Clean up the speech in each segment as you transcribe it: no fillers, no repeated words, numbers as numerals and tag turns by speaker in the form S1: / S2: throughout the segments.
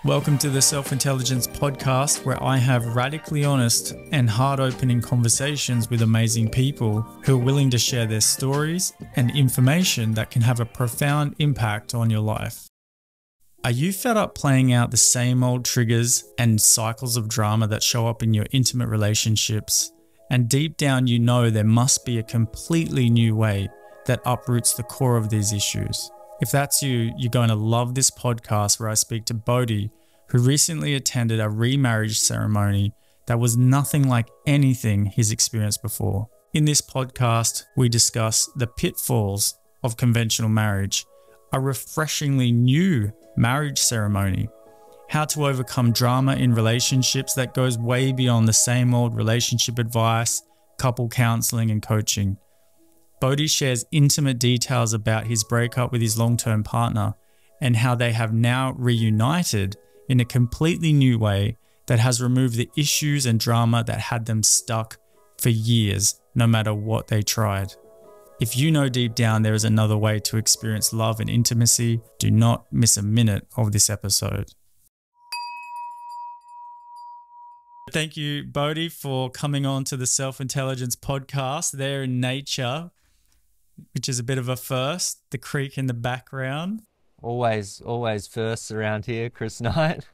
S1: Welcome to the Self-Intelligence Podcast, where I have radically honest and heart-opening conversations with amazing people who are willing to share their stories and information that can have a profound impact on your life. Are you fed up playing out the same old triggers and cycles of drama that show up in your intimate relationships? And deep down you know there must be a completely new way that uproots the core of these issues. If that's you, you're going to love this podcast where I speak to Bodhi, who recently attended a remarriage ceremony that was nothing like anything he's experienced before. In this podcast, we discuss the pitfalls of conventional marriage, a refreshingly new marriage ceremony, how to overcome drama in relationships that goes way beyond the same old relationship advice, couple counseling, and coaching. Bodhi shares intimate details about his breakup with his long-term partner and how they have now reunited in a completely new way that has removed the issues and drama that had them stuck for years, no matter what they tried. If you know deep down there is another way to experience love and intimacy, do not miss a minute of this episode. Thank you, Bodhi, for coming on to the Self-Intelligence Podcast there in nature, which is a bit of a first, the creek in the background.
S2: Always firsts around here, Chris Knight.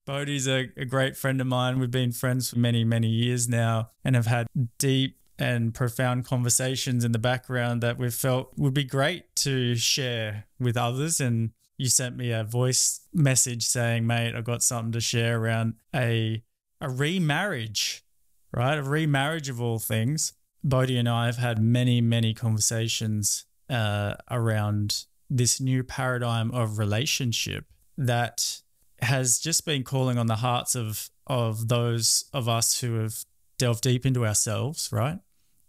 S1: Bodhi's a great friend of mine. We've been friends for many, many years now and have had deep and profound conversations in the background that we've felt would be great to share with others. And you sent me a voice message saying, mate, I've got something to share around a remarriage, right? A remarriage of all things. Bodhi and I have had many, many conversations around this new paradigm of relationship that has just been calling on the hearts of those of us who have delved deep into ourselves, right?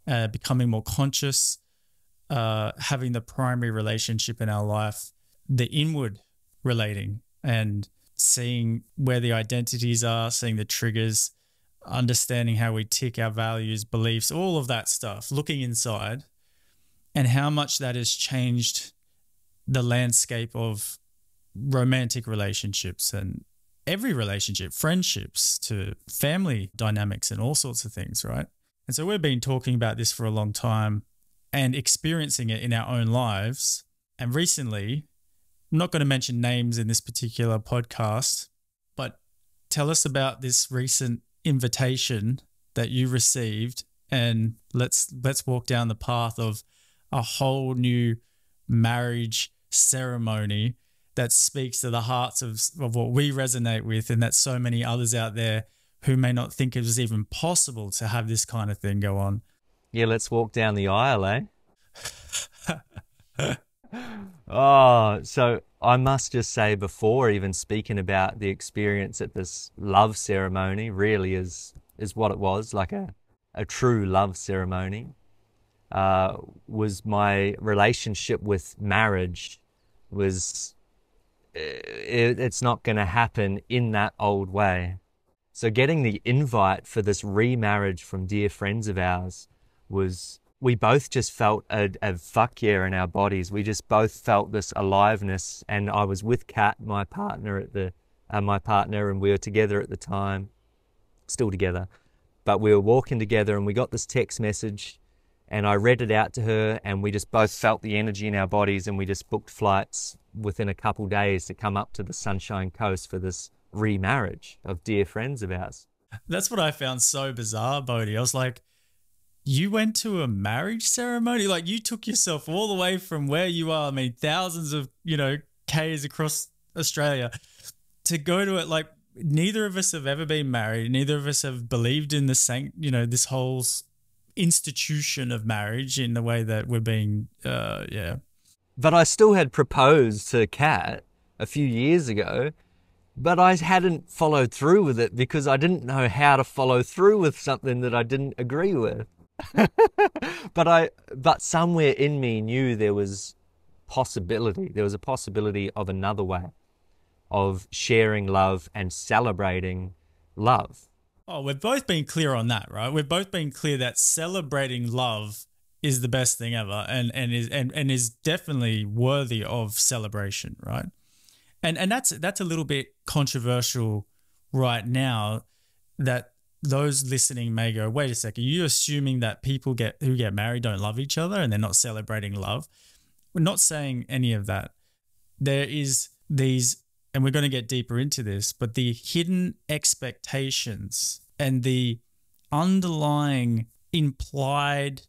S1: Becoming more conscious, having the primary relationship in our life, the inward relating and seeing where the identities are, seeing the triggers, understanding how we tick our values, beliefs, all of that stuff, looking inside, and how much that has changed the landscape of romantic relationships and every relationship, friendships to family dynamics and all sorts of things, right? And so we've been talking about this for a long time and experiencing it in our own lives. And recently, I'm not going to mention names in this particular podcast, but tell us about this recent invitation that you received, and let's walk down the path of a whole new marriage ceremony that speaks to the hearts of what we resonate with, and that so many others out there who may not think it was even possible to have this kind of thing go on.
S2: Yeah, let's walk down the aisle, eh? Oh, so I must just say, before even speaking about the experience at this love ceremony, really is what it was, like a true love ceremony, was my relationship with marriage was, it's not going to happen in that old way. So getting the invite for this remarriage from dear friends of ours was, we both just felt a fuck yeah in our bodies. We just both felt this aliveness. And I was with Kat, my partner and we were together at the time, still together. But we were walking together and we got this text message and I read it out to her and we just both felt the energy in our bodies, and we just booked flights within a couple days to come up to the Sunshine Coast for this remarriage of dear friends of ours.
S1: That's what I found so bizarre, Bodhi. I was like, you went to a marriage ceremony? Like, you took yourself all the way from where you are, I mean, thousands of, Ks across Australia to go to it. Like, neither of us have ever been married. Neither of us have believed in this whole institution of marriage in the way that we're being,
S2: But I still had proposed to Kat a few years ago, but I hadn't followed through with it because I didn't know how to follow through with something that I didn't agree with. But somewhere in me knew there was possibility. There was a possibility of another way of sharing love and celebrating love.
S1: Oh, we've both been clear on that, right? We've both been clear that celebrating love is the best thing ever and is definitely worthy of celebration, right? And that's a little bit controversial right now, that those listening may go, wait a second, you're assuming that people who get married don't love each other and they're not celebrating love. We're not saying any of that. There is these, and we're going to get deeper into this, but the hidden expectations and the underlying implied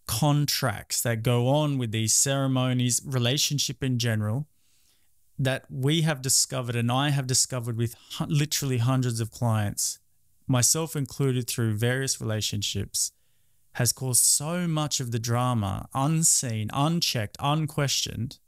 S1: contracts that go on with these ceremonies, relationship in general, that we have discovered, and I have discovered with literally hundreds of clients, myself included, through various relationships, has caused so much of the drama unseen, unchecked, unquestioned.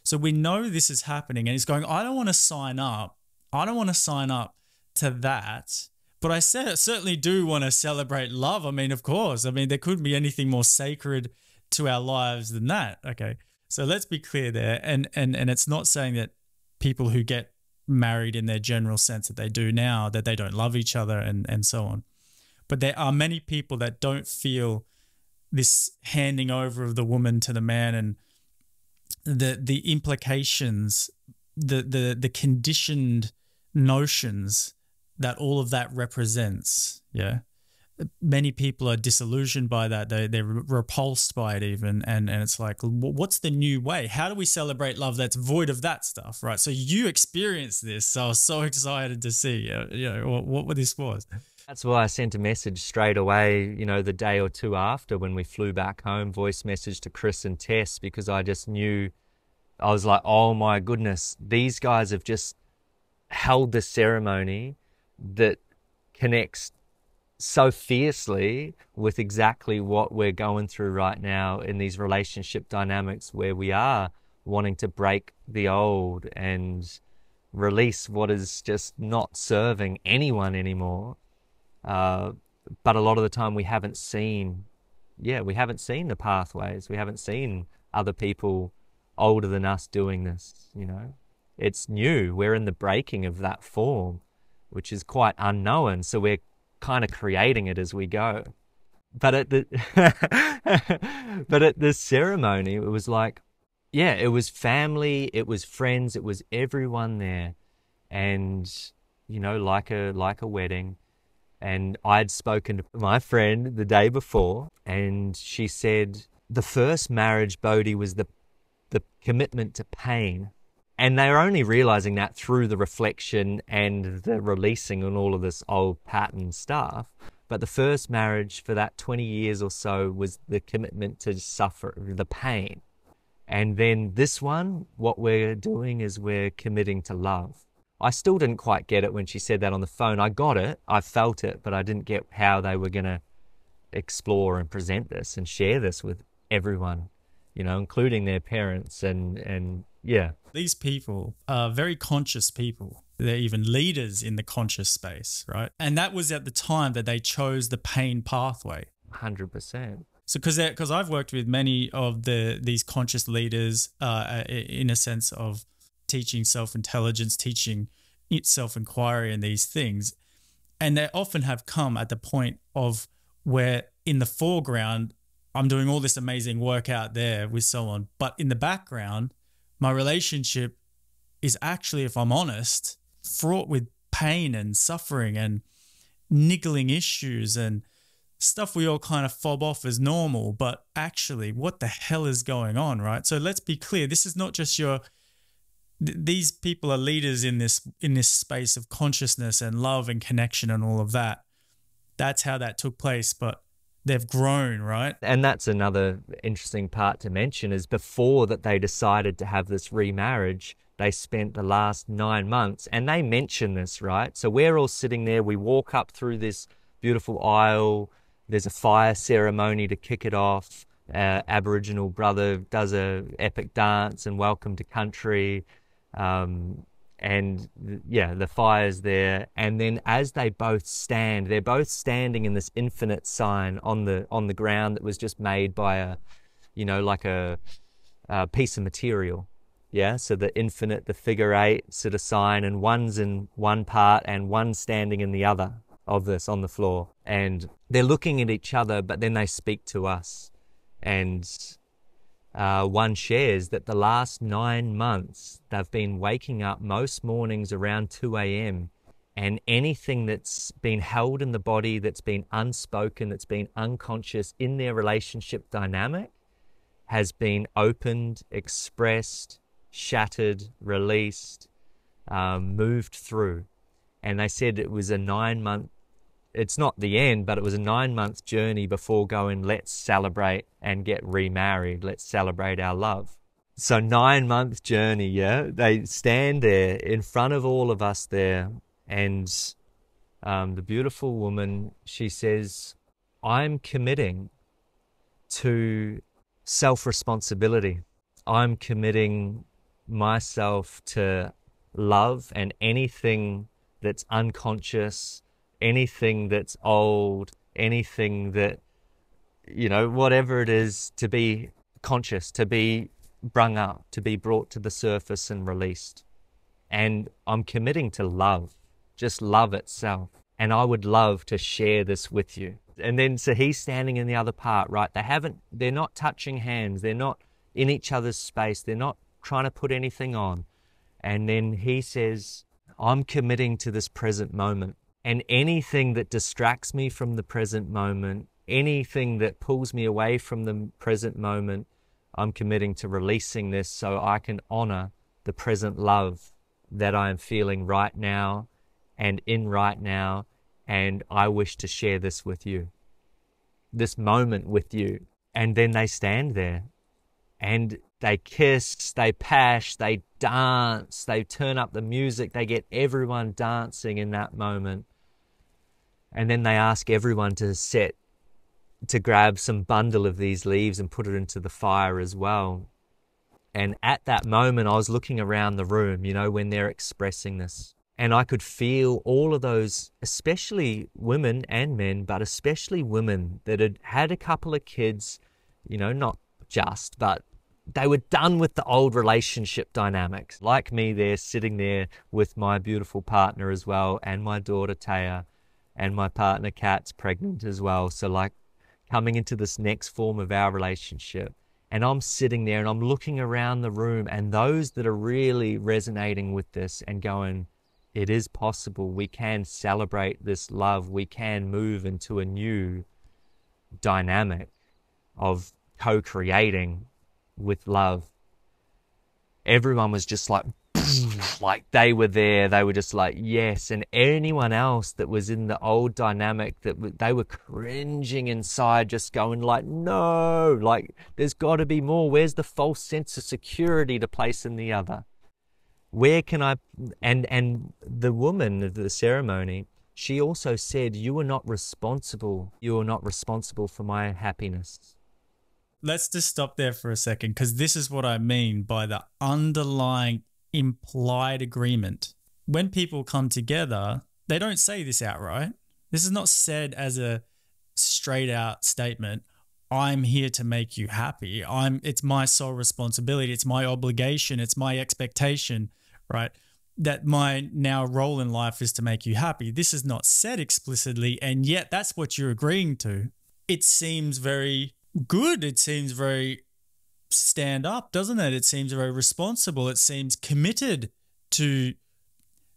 S1: So we know this is happening, and he's going, I don't want to sign up. I don't want to sign up to that. But I certainly do want to celebrate love. I mean, of course. I mean, there couldn't be anything more sacred to our lives than that. Okay. So let's be clear there. And it's not saying that people who get married in their general sense that they do now, that they don't love each other and so on. But there are many people that don't feel this handing over of the woman to the man, and the implications, the conditioned notions that all of that represents. Yeah. Many people are disillusioned by that. They're repulsed by it even. And it's like, what's the new way? How do we celebrate love that's void of that stuff, right? So you experienced this. So I was so excited to see, what this was.
S2: That's why I sent a message straight away, the day or two after when we flew back home, voice message to Chris and Tess, because I just knew, I was like, oh my goodness, these guys have just held this ceremony that connects so fiercely with exactly what we're going through right now in these relationship dynamics, where we are wanting to break the old and release what is just not serving anyone anymore. But a lot of the time we haven't seen the pathways. We haven't seen other people older than us doing this, It's new. We're in the breaking of that form, which is quite unknown. So we're kind of creating it as we go. But at the ceremony, it was like, it was family, it was friends, it was everyone there. And, like a wedding. And I'd spoken to my friend the day before, and she said the first marriage, Bodhi, was the commitment to pain. And they were only realizing that through the reflection and the releasing and all of this old pattern stuff. But the first marriage for that 20 years or so was the commitment to suffer the pain. And then this one, what we're doing is we're committing to love. I still didn't quite get it when she said that on the phone. I got it, I felt it, but I didn't get how they were going to explore and present this and share this with everyone, including their parents and yeah.
S1: These people are very conscious people. They're even leaders in the conscious space, right? And that was at the time that they chose the pain pathway.
S2: 100%.
S1: So because I've worked with many of these conscious leaders in a sense of teaching self-intelligence, teaching self-inquiry and these things. And they often have come at the point of where in the foreground, I'm doing all this amazing work out there with so on. But in the background, my relationship is actually, if I'm honest, fraught with pain and suffering and niggling issues and stuff we all kind of fob off as normal. But actually, what the hell is going on, right? So let's be clear. This is not just these people are leaders in this space of consciousness and love and connection and all of that. That's how that took place, but they've grown, right?
S2: And that's another interesting part to mention is before that they decided to have this remarriage, they spent the last 9 months, and they mention this, right? So we're all sitting there, we walk up through this beautiful aisle, there's a fire ceremony to kick it off, Aboriginal brother does a epic dance and welcome to country. The fire's there, and then as they both stand, they're both standing in this infinite sign on the ground that was just made by a piece of material. So the infinite, the figure 8 sort of sign, and one's in one part and one's standing in the other of this on the floor, and they're looking at each other, but then they speak to us, and one shares that the last 9 months they've been waking up most mornings around 2 a.m. and anything that's been held in the body, that's been unspoken, that's been unconscious in their relationship dynamic has been opened, expressed, shattered, released, moved through. And they said it was a 9-month, it's not the end, but it was a 9-month journey before going, let's celebrate and get remarried. Let's celebrate our love. So 9-month journey, yeah. They stand there in front of all of us there. And the beautiful woman, she says, I'm committing to self-responsibility. I'm committing myself to love, and anything that's unconscious, anything that's old, anything that, you know, whatever it is, to be conscious, to be brung up, to be brought to the surface and released. And I'm committing to love, just love itself. And I would love to share this with you. And then, so he's standing in the other part, right? They're not touching hands. They're not in each other's space. They're not trying to put anything on. And then he says, I'm committing to this present moment. And anything that distracts me from the present moment, anything that pulls me away from the present moment, I'm committing to releasing this so I can honor the present love that I am feeling right now and in right now. And I wish to share this with you, this moment with you. And then they stand there and they kiss, they pash, they dance, they turn up the music, they get everyone dancing in that moment. And then they ask everyone to grab some bundle of these leaves and put it into the fire as well. And at that moment, I was looking around the room, you know, when they're expressing this. And I could feel all of those, especially women and men, but especially women that had had a couple of kids, you know, not just, but they were done with the old relationship dynamics. Like me, they're sitting there with my beautiful partner as well, and my daughter Taya, and my partner Kat's pregnant as well. So like coming into this next form of our relationship. And I'm sitting there and I'm looking around the room, and those that are really resonating with this and going, it is possible. We can celebrate this love. We can move into a new dynamic of co-creating with love. Everyone was just like they were there. They were just like, yes. And anyone else that was in the old dynamic, they were cringing inside, just going like, no, like there's got to be more. Where's the false sense of security to place in the other? Where can I, and the woman of the ceremony, she also said, you are not responsible. You are not responsible for my happiness.
S1: Let's just stop there for a second, because this is what I mean by the underlying implied agreement. When people come together, they don't say this outright. This is not said as a straight out statement. I'm here to make you happy. It's my sole responsibility. It's my obligation. It's my expectation, right? That my now role in life is to make you happy. This is not said explicitly, and yet that's what you're agreeing to. It seems very good. It seems very stand up, doesn't it? It seems very responsible. It seems committed to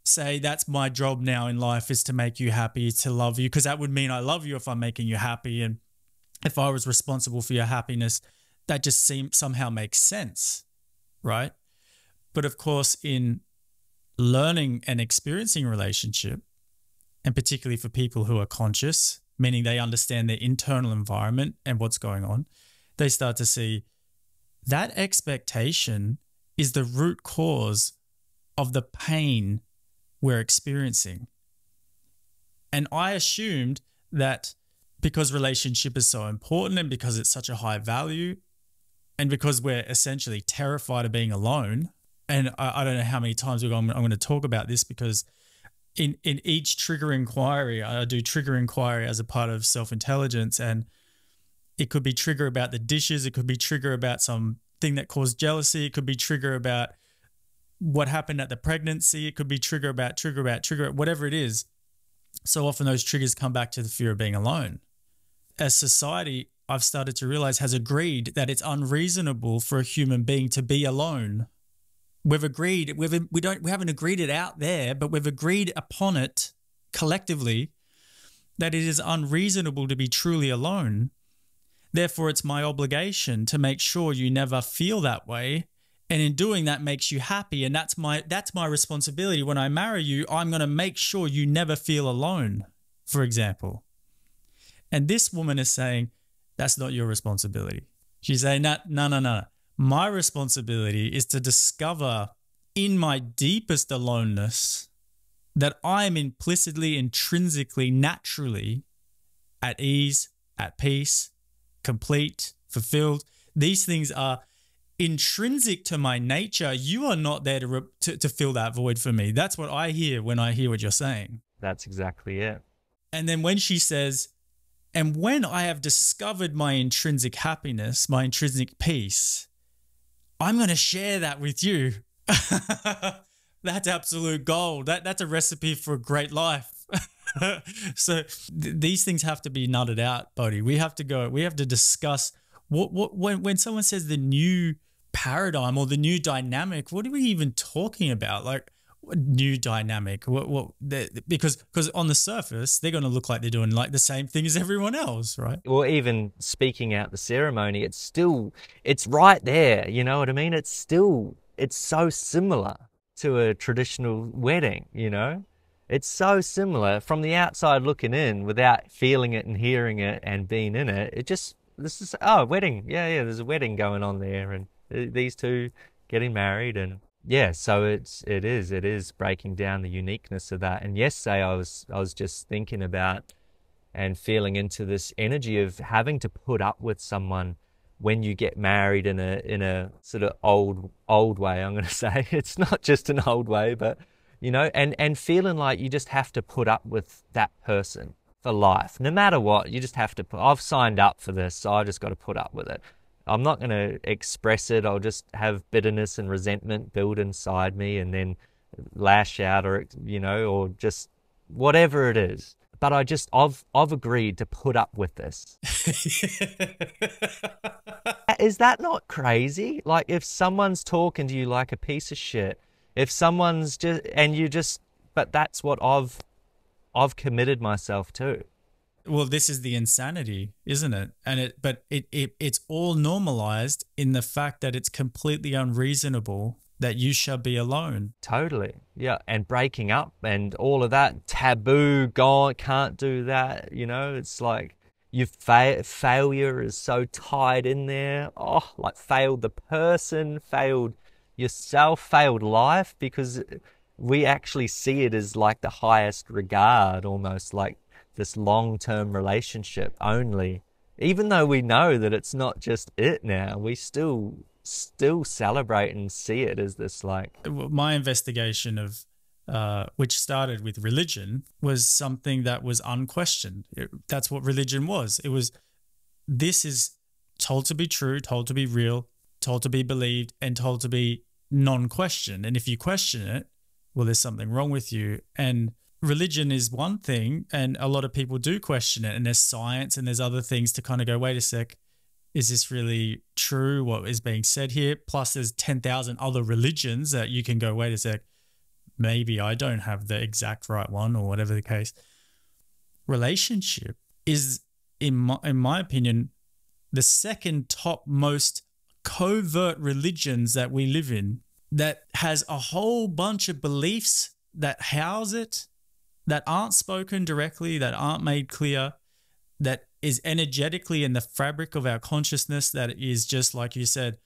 S1: say that's my job now in life, is to make you happy, to love you, because that would mean I love you if I'm making you happy. And if I was responsible for your happiness, that just somehow makes sense, right? But of course, in learning and experiencing a relationship, and particularly for people who are conscious, meaning they understand their internal environment and what's going on, they start to see that expectation is the root cause of the pain we're experiencing. And I assumed that because relationship is so important, and because it's such a high value, and because we're essentially terrified of being alone, and I don't know how many times I'm going to talk about this, because in each trigger inquiry, I do trigger inquiry as a part of self-intelligence, and it could be trigger about the dishes, it could be trigger about something that caused jealousy, it could be trigger about what happened at the pregnancy, it could be trigger about, whatever it is. So often those triggers come back to the fear of being alone. As society, I've started to realize, has agreed that it's unreasonable for a human being to be alone. We've agreed, we haven't agreed it out there, but we've agreed upon it collectively that it is unreasonable to be truly alone. Therefore, it's my obligation to make sure you never feel that way. And in doing that makes you happy. And that's my responsibility. When I marry you, I'm going to make sure you never feel alone, for example. And this woman is saying, that's not your responsibility. She's saying, no. My responsibility is to discover in my deepest aloneness that I am implicitly, intrinsically, naturally at ease, at peace, complete, fulfilled. These things are intrinsic to my nature. You are not there to fill that void for me. That's what I hear when I hear what you're saying.
S2: That's exactly it.
S1: And then when she says, and when I have discovered my intrinsic happiness, my intrinsic peace, I'm going to share that with you. That's absolute gold. That's a recipe for a great life. So these things have to be nutted out, Bodhi. We have to discuss when someone says the new paradigm or the new dynamic, what are we even talking about? Like, new dynamic? Because on the surface, they're going to look like they're doing like the same thing as everyone else, right?
S2: Well, even speaking out the ceremony, it's right there. You know what I mean? It's so similar to a traditional wedding, you know? It's so similar from the outside looking in without feeling it and hearing it and being in it. Wedding. Yeah, there's a wedding going on there and these two getting married and yeah, so it is breaking down the uniqueness of that. And yesterday I was just thinking about and feeling into this energy of having to put up with someone when you get married in a sort of old way. I'm going to say it's not just an old way, but you know, and feeling like you just have to put up with that person for life, no matter what. You just have to I've signed up for this, so I just got to put up with it. I'm not going to express it. I'll just have bitterness and resentment build inside me and then lash out or just whatever it is. But I've agreed to put up with this. Is that not crazy? Like if someone's talking to you like a piece of shit, if someone's but that's what I've committed myself to.
S1: Well, this is the insanity, isn't it? And it's all normalized in the fact that it's completely unreasonable that you shall be alone.
S2: Totally. Yeah. And breaking up and all of that taboo, God can't do that. You know, it's like failure is so tied in there. Oh, like failed the person, failed yourself, failed life, because we actually see it as like the highest regard, almost like this long-term relationship only, even though we know that it's not just it now. We still celebrate and see it as this like...
S1: My investigation of which started with religion was something that was unquestioned. That's what religion was. This is told to be true, told to be real, told to be believed, and told to be non-questioned. And if you question it, well, there's something wrong with you. And religion is one thing, and a lot of people do question it, and there's science and there's other things to kind of go, wait a sec, is this really true, what is being said here? Plus there's 10,000 other religions that you can go, wait a sec, maybe I don't have the exact right one, or whatever the case. Relationship is, in my opinion, the second top most covert religions that we live in, that has a whole bunch of beliefs that house it, that aren't spoken directly, that aren't made clear, that is energetically in the fabric of our consciousness, that is just like you said,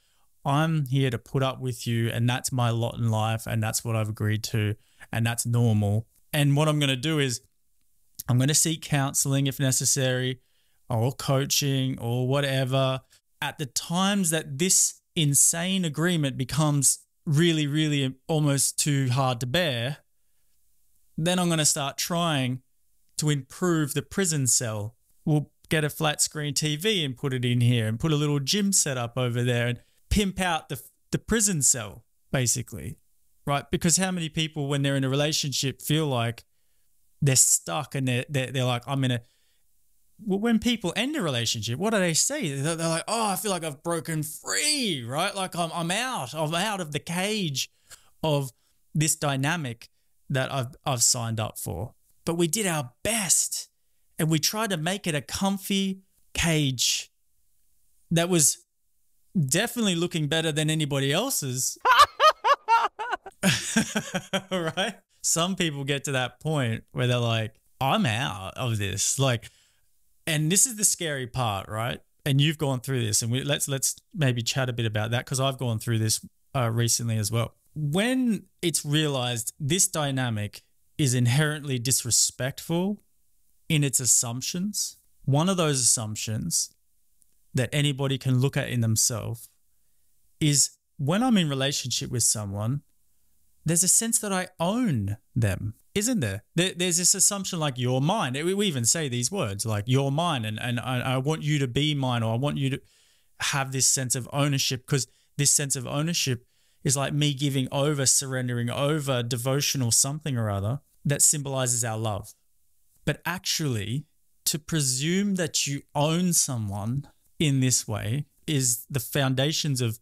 S1: I'm here to put up with you, and that's my lot in life, and that's what I've agreed to, and that's normal. And what I'm going to do is I'm going to seek counseling if necessary, or coaching or whatever. At the times that this insane agreement becomes really, really almost too hard to bear, then I'm going to start trying to improve the prison cell. We'll get a flat screen TV and put it in here, and put a little gym set up over there, and pimp out the prison cell, basically, right? Because how many people, when they're in a relationship, feel like they're stuck, and they're like, I'm in a... when people end a relationship, what do they say? They're like, oh, I feel like I've broken free, right? Like I'm out of the cage of this dynamic that I've signed up for. But we did our best and we tried to make it a comfy cage that was definitely looking better than anybody else's. Right? Some people get to that point where they're like, I'm out of this. Like, and this is the scary part, right? And you've gone through this, and let's maybe chat a bit about that, because I've gone through this recently as well. When it's realized this dynamic is inherently disrespectful in its assumptions, one of those assumptions that anybody can look at in themselves is, when I'm in relationship with someone, there's a sense that I own them, isn't there? There's this assumption like, you're mine. We even say these words like, you're mine, and I want you to be mine, or I want you to have this sense of ownership, because this sense of ownership is like me giving over, surrendering over, devotional something or other that symbolizes our love. But actually, to presume that you own someone in this way is the foundations of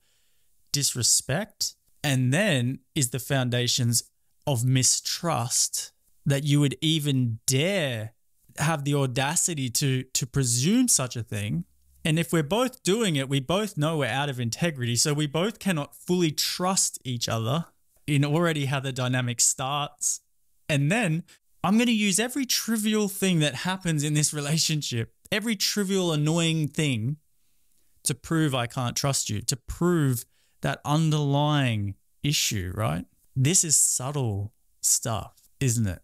S1: disrespect, and then is the foundations of mistrust, that you would even dare have the audacity to presume such a thing. And if we're both doing it, we both know we're out of integrity, so we both cannot fully trust each other in already how the dynamic starts. And then I'm going to use every trivial thing that happens in this relationship, every trivial annoying thing, to prove I can't trust you, to prove that underlying issue, right? This is subtle stuff, isn't it?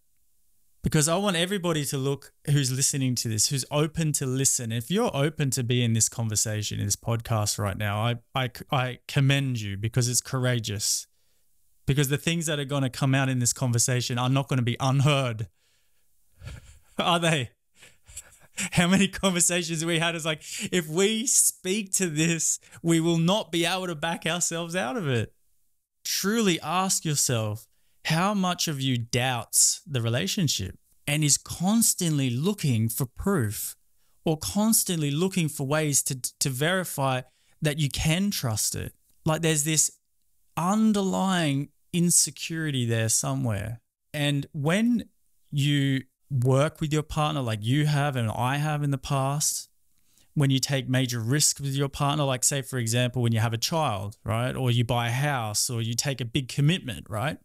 S1: Because I want everybody to look, who's listening to this, who's open to listen. If you're open to be in this conversation, in this podcast right now, I commend you, because it's courageous. Because the things that are going to come out in this conversation are not going to be unheard. Are they? How many conversations we had is like, if we speak to this, we will not be able to back ourselves out of it. Truly ask yourself, how much of you doubts the relationship and is constantly looking for proof, or constantly looking for ways to verify that you can trust it? Like, there's this underlying insecurity there somewhere. And when you work with your partner like you have and I have in the past, when you take major risks with your partner, like say, for example, when you have a child, right? Or you buy a house, or you take a big commitment, right?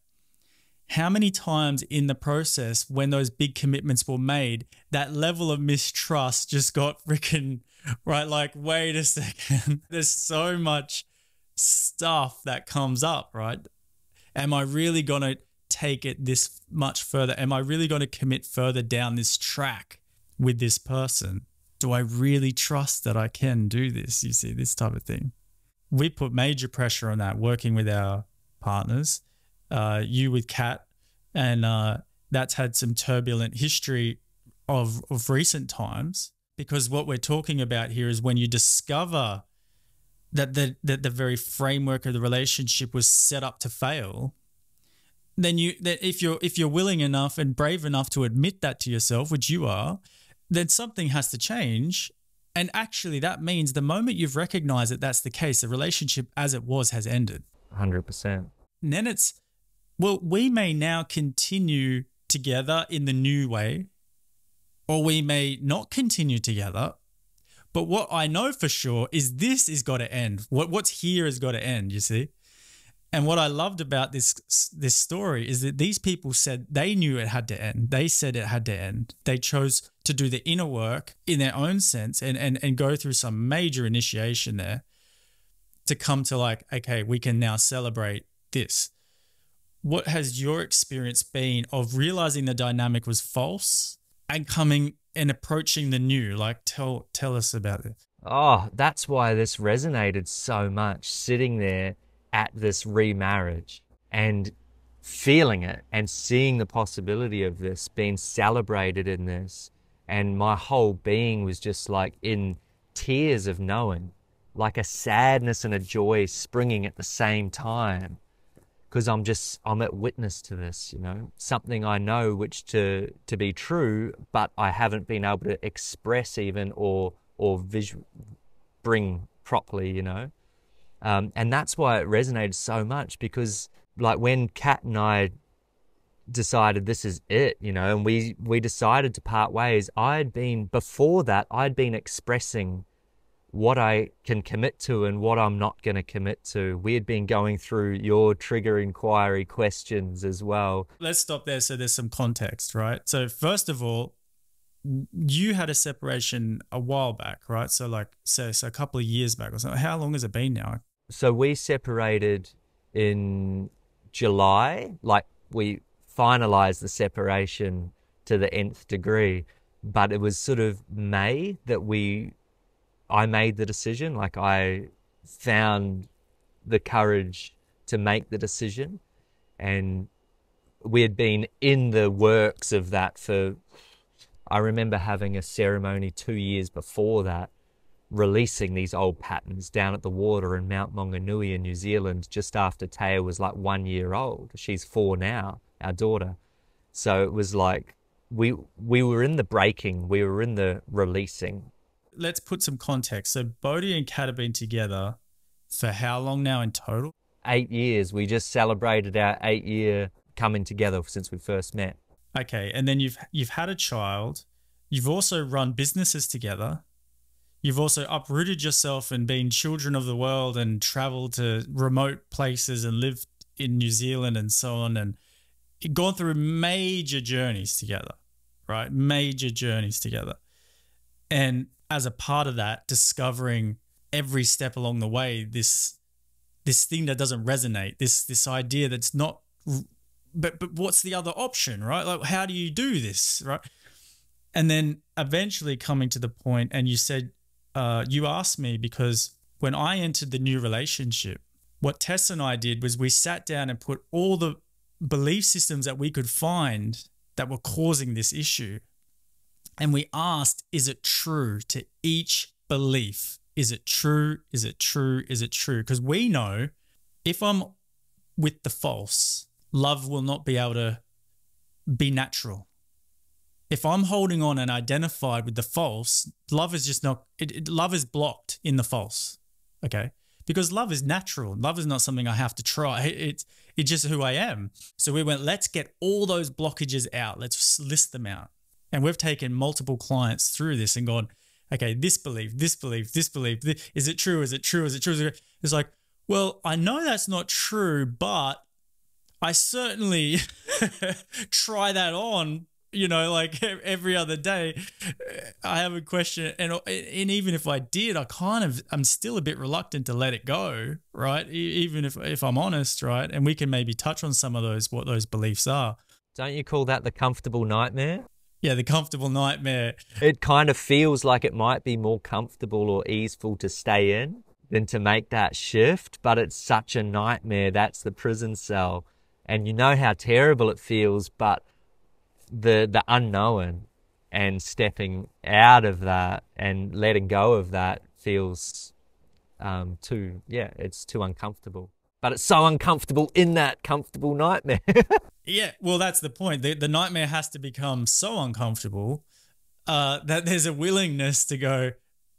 S1: How many times in the process, when those big commitments were made, that level of mistrust just got freaking, right? Like, wait a second, there's so much stuff that comes up, right? Am I really going to take it this much further? Am I really going to commit further down this track with this person? Do I really trust that I can do this? You see, this type of thing. We put major pressure on that working with our partners, you with Kat, and that's had some turbulent history of recent times, because what we're talking about here is when you discover that the very framework of the relationship was set up to fail, then if you're willing enough and brave enough to admit that to yourself, which you are, then something has to change. And actually that means the moment you've recognized that that's the case, the relationship as it was has ended.
S2: 100%.
S1: And then it's, well, we may now continue together in the new way, or we may not continue together. But what I know for sure is this has got to end. What's here has got to end, you see? And what I loved about this story is that these people said they knew it had to end. They said it had to end. They chose to do the inner work in their own sense and go through some major initiation there to come to like, okay, we can now celebrate this. What has your experience been of realizing the dynamic was false and coming and approaching the new? Like, tell us about it.
S2: Oh, that's why this resonated so much, sitting there at this remarriage and feeling it and seeing the possibility of this being celebrated in this. And my whole being was just like in tears of knowing, like a sadness and a joy springing at the same time. because I'm at witness to this, you know, something I know which to be true, but I haven't been able to express even or bring properly, you know. And that's why it resonated so much, because like when Kat and I decided this is it, you know, and we decided to part ways, before that, I'd been expressing what I can commit to and what I'm not going to commit to. We had been going through your trigger inquiry questions as well.
S1: Let's stop there so there's some context, right? So first of all, you had a separation a while back, right? So like, so a couple of years back or something. How long has it been now?
S2: So we separated in July, like we finalized the separation to the nth degree, but it was sort of May that I made the decision. Like I found the courage to make the decision, and we had been in the works of that I remember having a ceremony 2 years before that, releasing these old patterns down at the water in Mount Maunganui in New Zealand, just after Taya was like 1 year old. She's 4 now, our daughter. So it was like we were in the breaking, we were in the releasing.
S1: Let's put some context. So Bodhi and Kat have been together for how long now in total?
S2: 8 years. We just celebrated our 8-year coming together since we first met.
S1: Okay, and then you've had a child. You've also run businesses together. You've also uprooted yourself and been children of the world and traveled to remote places and lived in New Zealand and so on, and gone through major journeys together, right? Major journeys together. And as a part of that, discovering every step along the way, this thing that doesn't resonate, this idea that's not, but what's the other option, right? Like, how do you do this, right? And then eventually coming to the point, and you said, you asked me, because when I entered the new relationship, what Tess and I did was we sat down and put all the belief systems that we could find that were causing this issue. And we asked, is it true to each belief? Is it true? Is it true? Is it true? Because we know if I'm with the false, love will not be able to be natural. If I'm holding on and identified with the false, love is just not, love is blocked in the false, okay? Because love is natural. Love is not something I have to try. It's just who I am. So we went, let's get all those blockages out. Let's list them out. And we've taken multiple clients through this and gone, okay, this belief, this belief, this belief, is it true? Is it true? Is it true? It's like, well, I know that's not true, but I certainly try that on, you know, like every other day. I have a question, and even if I did, I'm still a bit reluctant to let it go, right? Even if I'm honest, right? And we can maybe touch on some of those, what those beliefs are.
S2: Don't you call that the comfortable nightmare?
S1: Yeah, the comfortable nightmare.
S2: It kind of feels like it might be more comfortable or easeful to stay in than to make that shift, but it's such a nightmare. That's the prison cell. And you know how terrible it feels, but the unknown and stepping out of that and letting go of that feels it's too uncomfortable. But it's so uncomfortable in that comfortable nightmare.
S1: Yeah, well, that's the point. The nightmare has to become so uncomfortable that there's a willingness to go,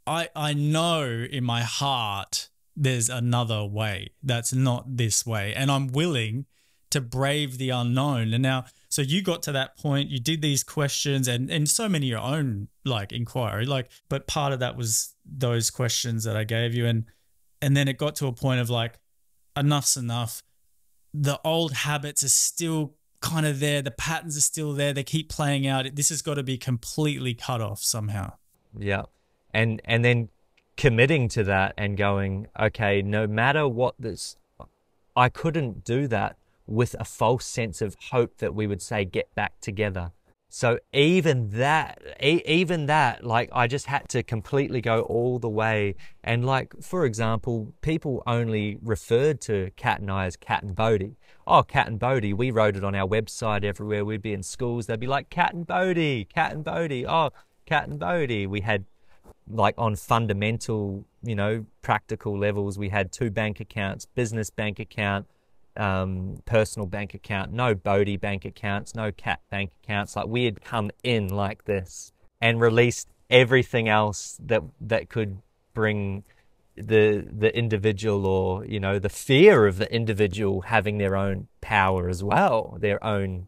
S1: I know in my heart there's another way that's not this way, and I'm willing to brave the unknown. And now, so you got to that point, you did these questions and so many your own like inquiry, like, but part of that was those questions that I gave you. And then it got to a point of like, enough's enough. The old habits are still kind of there. The patterns are still there. They keep playing out. This has got to be completely cut off somehow.
S2: Yeah. And then committing to that and going, okay, no matter what this, I couldn't do that with a false sense of hope that we would say, get back together. So even that, like I just had to completely go all the way. And like, for example, people only referred to Kat and I as Kat and Bodhi. Oh, Kat and Bodhi, we wrote it on our website everywhere. We'd be in schools, they'd be like, Kat and Bodhi, Kat and Bodhi, oh, Kat and Bodhi. We had like on fundamental, you know, practical levels, we had 2 bank accounts, business bank account, personal bank account, no Bodhi bank accounts, no Cat bank accounts. Like, we had come in like this and released everything else that could bring the individual, or, you know, the fear of the individual having their own power as well, their own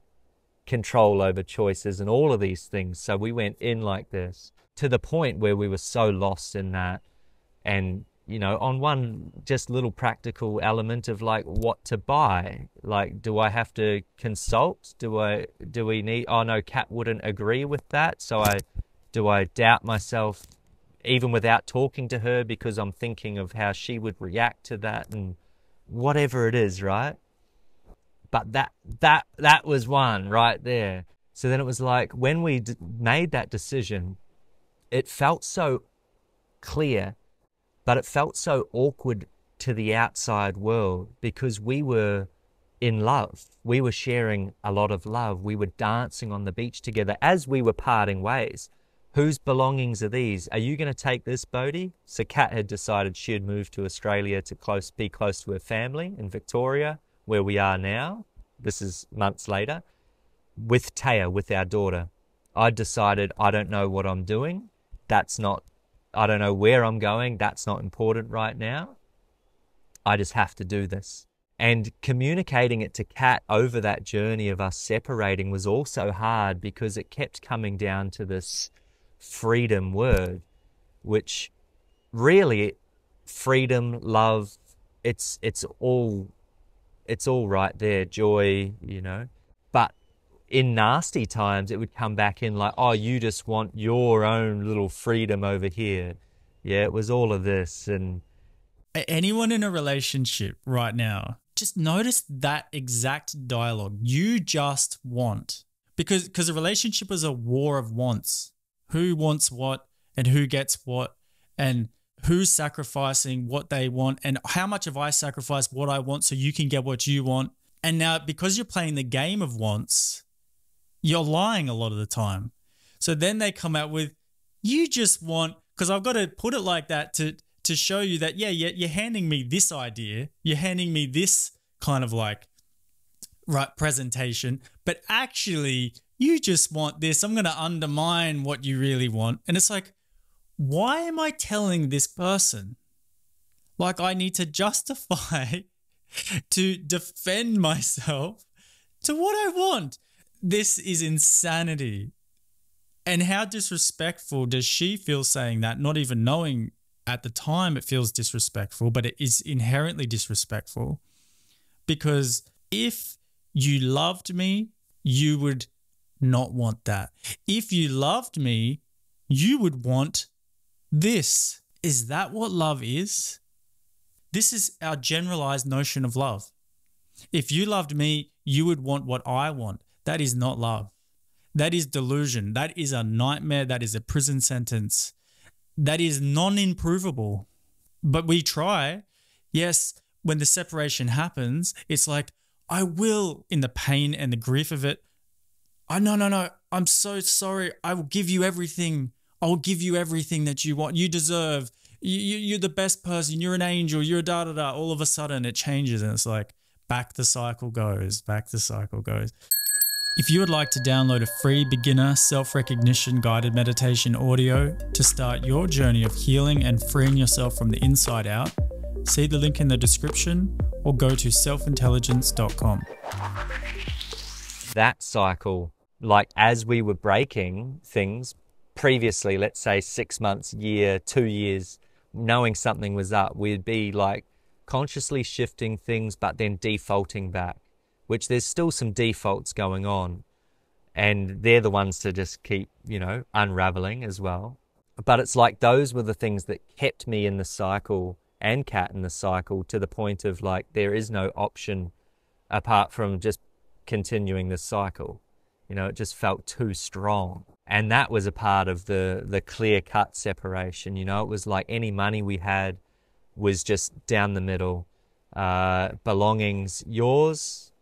S2: control over choices and all of these things. So we went in like this, to the point where we were so lost in that. And, you know, on one just little practical element of like what to buy, like, do I have to consult? Do we need, oh no, Kat wouldn't agree with that. So do I doubt myself even without talking to her, because I'm thinking of how she would react to that, and whatever it is, right? But that was one right there. So then it was like, when we made that decision, it felt so clear, but it felt so awkward to the outside world, because we were in love. We were sharing a lot of love. We were dancing on the beach together as we were parting ways. Whose belongings are these? Are you going to take this, Bodhi? So Kat had decided she'd move to Australia to be close to her family in Victoria, where we are now. This is months later. With Taya, with our daughter. I decided, I don't know what I'm doing. I don't know where I'm going. That's not important right now. I just have to do this. And communicating it to Kat over that journey of us separating was also hard, because it kept coming down to this freedom word, which really, freedom, love, it's all right there, joy, you know. But in nasty times, it would come back in like, oh, you just want your own little freedom over here. Yeah, it was all of this. And
S1: anyone in a relationship right now, just notice that exact dialogue. You just want, because a relationship is a war of wants. Who wants what, and who gets what, and who's sacrificing what they want, and how much have I sacrificed what I want so you can get what you want. And now, because you're playing the game of wants, you're lying a lot of the time. So then they come out with, you just want, because I've got to put it like that to show you that, yeah, you're handing me this idea, you're handing me this kind of like right presentation, but actually you just want this. I'm going to undermine what you really want. And it's like, why am I telling this person? Like, I need to justify, to defend myself to what I want. This is insanity. And how disrespectful does she feel saying that, not even knowing at the time it feels disrespectful, but it is inherently disrespectful. Because if you loved me, you would not want that. If you loved me, you would want this. Is that what love is? This is our generalized notion of love. If you loved me, you would want what I want. That is not love. That is delusion. That is a nightmare. That is a prison sentence. That is non-improvable. But we try. Yes, when the separation happens, it's like, I will, in the pain and the grief of it, no, I'm so sorry. I will give you everything. I will give you everything that you want. You deserve. You're the best person. You're an angel. You're a da-da-da. All of a sudden it changes, and it's like, back the cycle goes. Back the cycle goes. If you would like to download a free beginner self-recognition guided meditation audio to start your journey of healing and freeing yourself from the inside out, see the link in the description or go to selfintelligence.com.
S2: That cycle, like, as we were breaking things previously, let's say 6 months, year, 2 years, knowing something was up, we'd be like consciously shifting things, but then defaulting back, which there's still some defaults going on. And they're the ones to just keep, you know, unraveling as well. But it's like, those were the things that kept me in the cycle and Kat in the cycle, to the point of like, there is no option apart from just continuing the cycle. You know, it just felt too strong. And that was a part of the clear-cut separation. You know, it was like any money we had was just down the middle. Belongings, yours,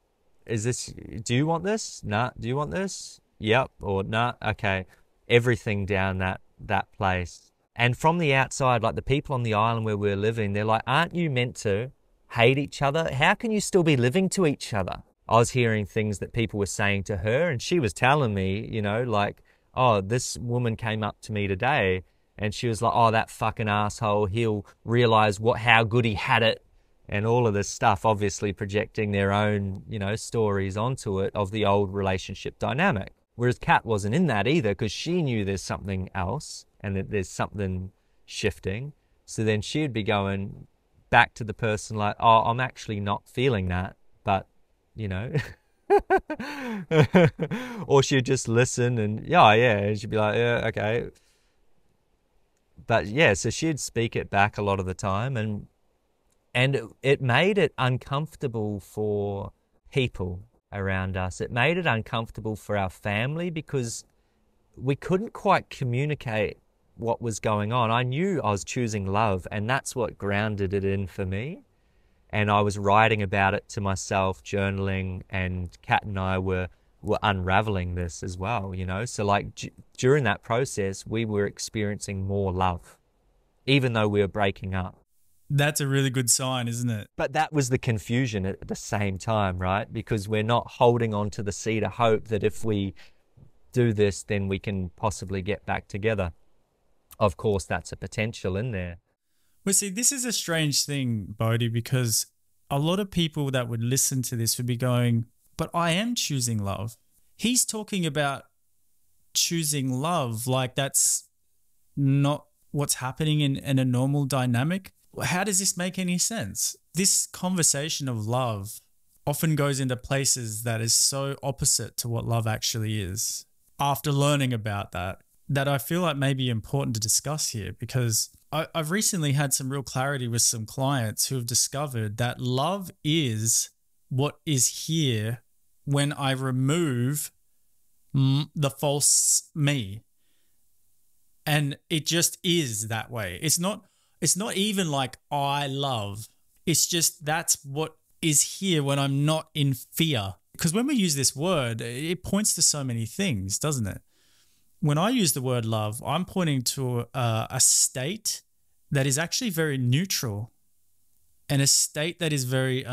S2: is this, do you want this? Nah. Do you want this? Yep. Or nah. Okay. Everything down that place. And from the outside, like the people on the island where we're living, they're like, aren't you meant to hate each other? How can you still be living to each other? I was hearing things that people were saying to her, and she was telling me, you know, like, oh, this woman came up to me today and she was like, oh, that fucking asshole, he'll realize how good he had it, and all of this stuff, obviously projecting their own, you know, stories onto it of the old relationship dynamic. Whereas Kat wasn't in that either, because she knew there's something else and that there's something shifting. So then she'd be going back to the person like, oh, I'm actually not feeling that, but, you know, or she'd just listen and, yeah, and she'd be like, yeah, okay. But yeah, so she'd speak it back a lot of the time, and it made it uncomfortable for people around us. It made it uncomfortable for our family because we couldn't quite communicate what was going on. I knew I was choosing love, and that's what grounded it in for me. And I was writing about it to myself, journaling, and Kat and I were unraveling this as well, you know. So like during that process, we were experiencing more love, even though we were breaking up.
S1: That's a really good sign, isn't it?
S2: But that was the confusion at the same time, right? Because we're not holding on to the seed of hope that if we do this, then we can possibly get back together. Of course, that's a potential in there.
S1: Well, see, this is a strange thing, Bodhi, because a lot of people that would listen to this would be going, but I am choosing love. He's talking about choosing love like that's not what's happening in a normal dynamic. How does this make any sense? This conversation of love often goes into places that is so opposite to what love actually is. After learning about that I feel like may be important to discuss here, because I've recently had some real clarity with some clients who have discovered that love is what is here when I remove the false me. And it just is that way. It's not even like I love. It's just that's what is here when I'm not in fear. Because when we use this word, it points to so many things, doesn't it? When I use the word love, I'm pointing to a state that is actually very neutral, and a state that is very,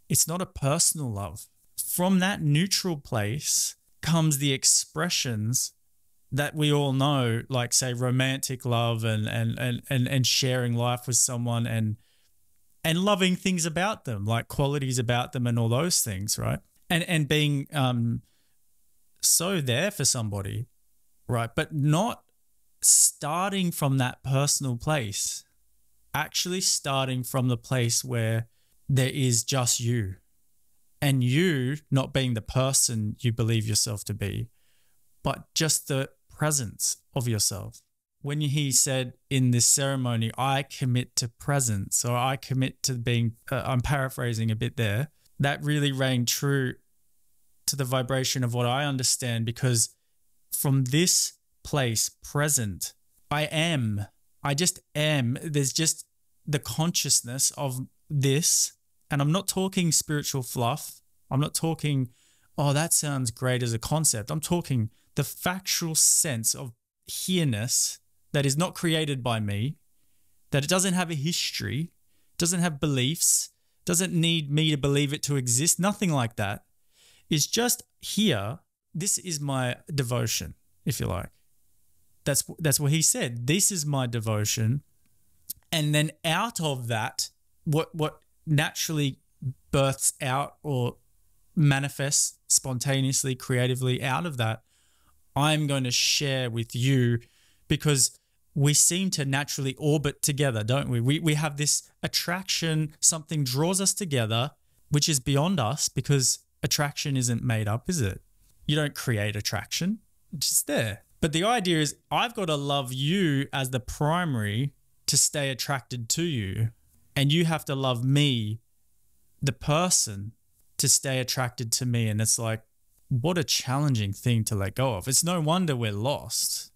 S1: it's not a personal love. From that neutral place comes the expressions that we all know, like say romantic love and sharing life with someone and loving things about them, like qualities about them and all those things, right? And being so there for somebody, right? But not starting from that personal place, actually starting from the place where there is just you, and you not being the person you believe yourself to be, but just the presence of yourself. When he said in this ceremony, I commit to presence, or I commit to being, I'm paraphrasing a bit there, that really rang true to the vibration of what I understand, because from this place, present, I just am. There's just the consciousness of this, and I'm not talking spiritual fluff. I'm not talking, oh, that sounds great as a concept. I'm talking the factual sense of here-ness that is not created by me, that it doesn't have a history, doesn't have beliefs, doesn't need me to believe it to exist, nothing like that. It's just here. This is my devotion, if you like. That's what he said. This is my devotion. And then out of that, what naturally births out or manifests spontaneously, creatively out of that, I'm going to share with you, because we seem to naturally orbit together, don't we? We have this attraction, something draws us together, which is beyond us, because attraction isn't made up, is it? You don't create attraction, it's just there. But the idea is I've got to love you as the primary to stay attracted to you. And you have to love me, the person, to stay attracted to me. And it's like, what a challenging thing to let go of. It's no wonder we're lost.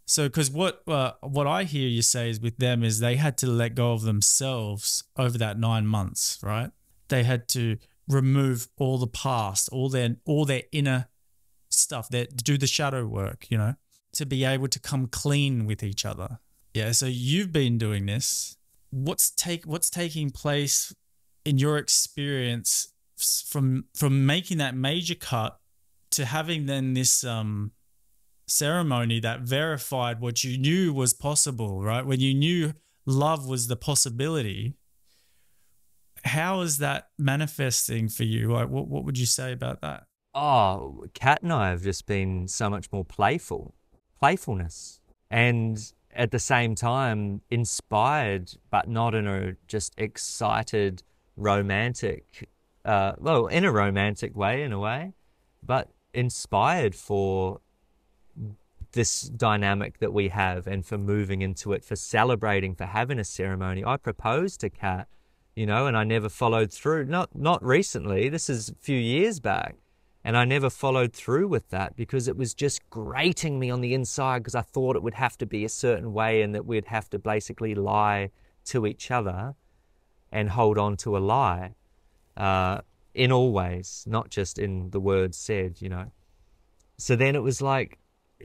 S1: So, because what I hear you say is with them is they had to let go of themselves over that 9 months, right? They had to remove all the past, all their inner stuff, that do the shadow work, you know, to be able to come clean with each other. Yeah. So you've been doing this. What's taking place in your experience from making that major cut to having then this ceremony that verified what you knew was possible, right? When you knew love was the possibility, how is that manifesting for you? Like, what would you say about that?
S2: Oh, Kat and I have just been so much more playfulness, and at the same time inspired, but not in a just excited, romantic, well, in a romantic way, in a way, but inspired for this dynamic that we have and for moving into it, for celebrating, for having a ceremony. I proposed to Kat, you know, and I never followed through. Not recently. This is a few years back. And I never followed through with that because it was just grating me on the inside, because I thought it would have to be a certain way and that we'd have to basically lie to each other and hold on to a lie in all ways, not just in the words said, you know. So then it was like,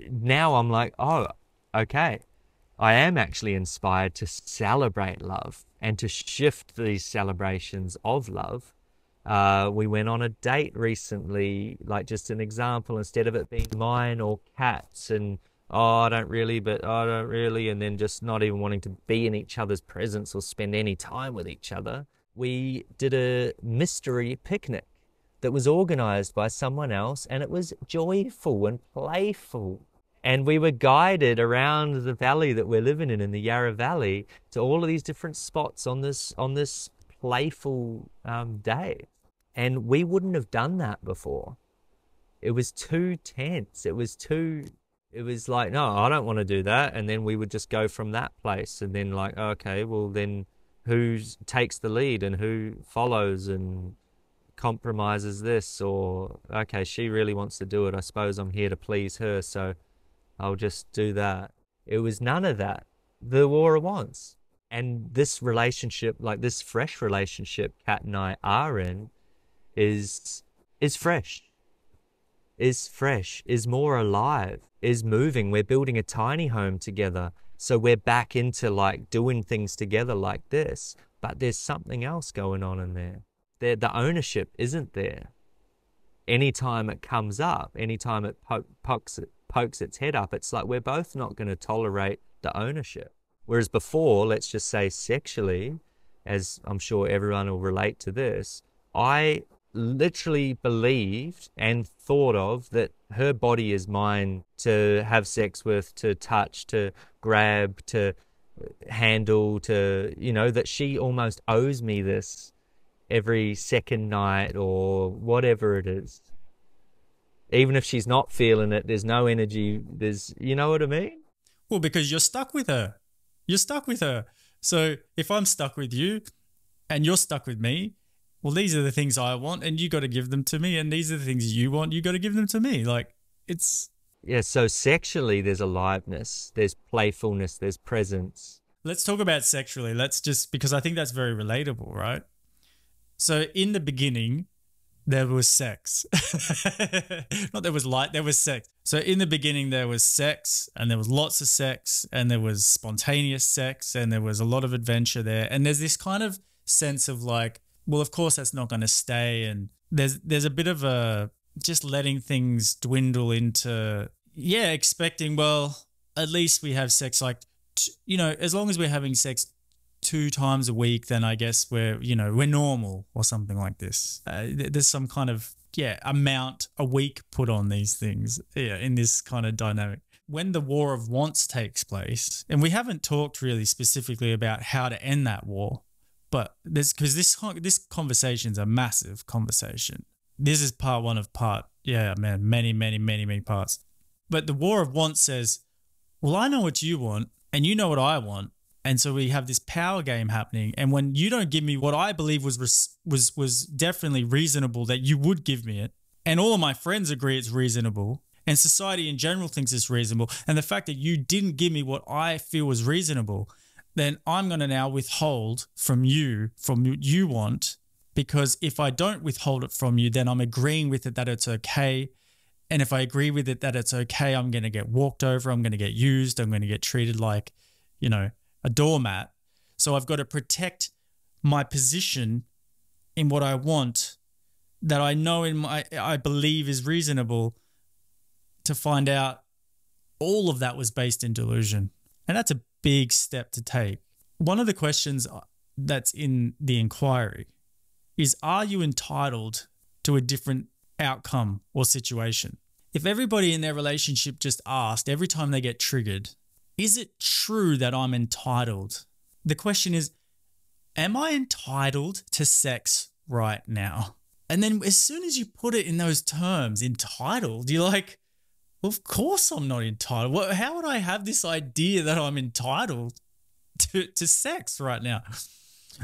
S2: now I'm like, oh, okay, I am actually inspired to celebrate love and to shift these celebrations of love. We went on a date recently, like just an example, instead of it being mine or Kat's and, oh, I don't really, but I don't really, and then just not even wanting to be in each other's presence or spend any time with each other. We did a mystery picnic that was organized by someone else, and it was joyful and playful. And we were guided around the valley that we're living in the Yarra Valley, to all of these different spots on this playful day. And we wouldn't have done that before. It was too tense. It was like, no, I don't want to do that. And then we would just go from that place. And then like, okay, well then who takes the lead and who follows and compromises this? Or, okay, she really wants to do it. I suppose I'm here to please her, so I'll just do that. It was none of that. The war of wants. And this relationship, like this fresh relationship Kat and I are in, is fresh, is more alive, is moving. We're building a tiny home together. So we're back into like doing things together like this, but there's something else going on in there. The ownership isn't there. Anytime it comes up, anytime it pokes its head up, it's like we're both not going to tolerate the ownership. Whereas before, let's just say sexually, as I'm sure everyone will relate to this, I literally believed and thought of that her body is mine to have sex with, to touch, to grab, to handle, to, you know, that she almost owes me this every second night or whatever it is. Even if she's not feeling it, there's no energy, you know what I mean?
S1: Well, because you're stuck with her. You're stuck with her. So if I'm stuck with you and you're stuck with me, well, these are the things I want and you got to give them to me. And these are the things you want, you got to give them to me. Like, it's...
S2: Yeah, so sexually there's aliveness, there's playfulness, there's presence.
S1: Let's talk about sexually. Let's just, because I think that's very relatable, right? So in the beginning, there was sex. Not there was light, there was sex. So in the beginning, there was sex, and there was lots of sex, and there was spontaneous sex, and there was a lot of adventure there. And there's this kind of sense of like, well, of course that's not going to stay. And there's a bit of a just letting things dwindle into, yeah, expecting, well, at least we have sex like, you know, as long as we're having sex 2 times a week, then I guess we're normal or something like this. There's some kind of, amount a week put on these things, in this kind of dynamic. When the war of wants takes place, and we haven't talked really specifically about how to end that war, but this conversation's a massive conversation. This is part 1 of many parts. But the war of wants says, well, I know what you want and you know what I want. And so we have this power game happening. And when you don't give me what I believe was definitely reasonable that you would give me it, and all of my friends agree it's reasonable, and society in general thinks it's reasonable, and the fact that you didn't give me what I feel was reasonable, then I'm going to now withhold from what you want, because if I don't withhold it from you, then I'm agreeing with it that it's okay. And if I agree with it that it's okay, I'm going to get walked over, I'm going to get used, I'm going to get treated like, a doormat. So I've got to protect my position in what I want that I know I believe is reasonable, to find out all of that was based in delusion. And that's a big step to take. One of the questions that's in the inquiry is, are you entitled to a different outcome or situation? If everybody in their relationship just asked every time they get triggered, is it true that I'm entitled? The question is, am I entitled to sex right now? And then as soon as you put it in those terms, entitled, you're like, well, of course I'm not entitled. How would I have this idea that I'm entitled to sex right now?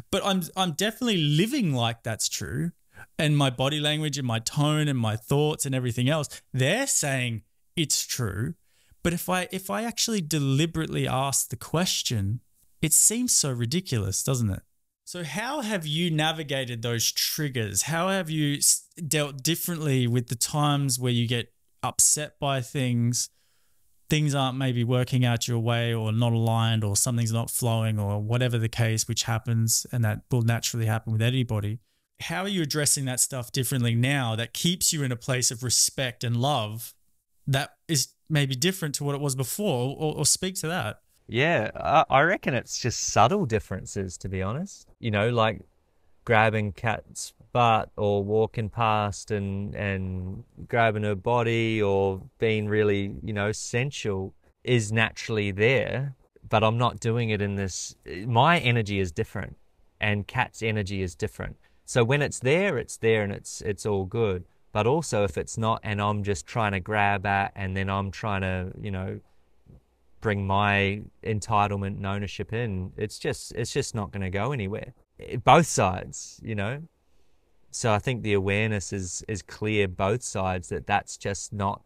S1: But I'm definitely living like that's true. And my body language and my tone and my thoughts and everything else, they're saying it's true. But if I actually deliberately ask the question, it seems so ridiculous, doesn't it? So how have you navigated those triggers? How have you dealt differently with the times where you get upset by things aren't maybe working out your way, or not aligned, or something's not flowing, or whatever the case, which happens, and that will naturally happen with anybody? How are you addressing that stuff differently now that keeps you in a place of respect and love that is maybe different to what it was before, or speak to that?
S2: Yeah, I reckon it's just subtle differences, to be honest. You know, like grabbing Kat's butt, or walking past and grabbing her body, or being really, you know, sensual is naturally there, but I'm not doing it in this. My energy is different and Kat's energy is different. So when it's there and it's all good. But also if it's not, and I'm just trying to grab at, and then I'm trying to, you know, bring my entitlement and ownership in, it's just not going to go anywhere. Both sides, you know. So I think the awareness is clear, both sides, that's just not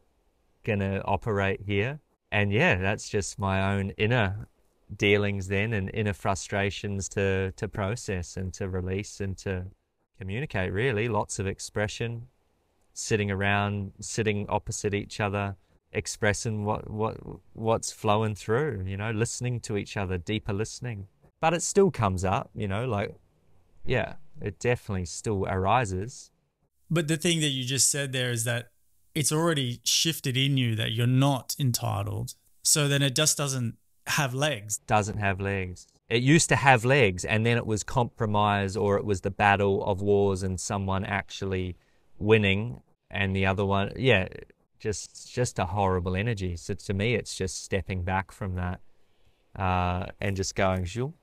S2: going to operate here. And yeah, that's just my own inner dealings then, and inner frustrations to process and to release and to communicate, really. Lots of expression, sitting opposite each other, expressing what's flowing through, you know, listening to each other, deeper listening. But it still comes up, you know, like, yeah, it definitely still arises.
S1: But the thing that you just said there is that it's already shifted in you that you're not entitled. So then it just doesn't have legs.
S2: Doesn't have legs. It used to have legs, and then it was compromise, or it was the battle of wars and someone actually winning and the other one, yeah, just a horrible energy. So to me, it's just stepping back from that and just going, shoo,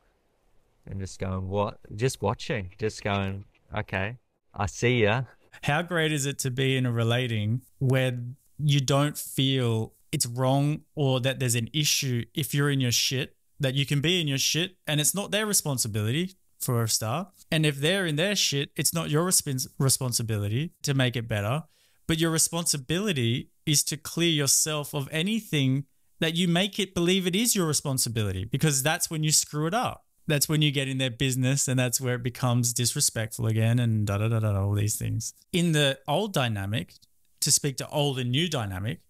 S2: and just going, what? Just watching, just going, okay, I see ya.
S1: How great is it to be in a relating where you don't feel it's wrong or that there's an issue if you're in your shit, that you can be in your shit and it's not their responsibility for a start. And if they're in their shit, it's not your responsibility to make it better, but your responsibility is to clear yourself of anything that you make it believe it is your responsibility, because that's when you screw it up. That's when you get in their business, and that's where it becomes disrespectful again, and all these things. In the old dynamic, to speak to old and new dynamic,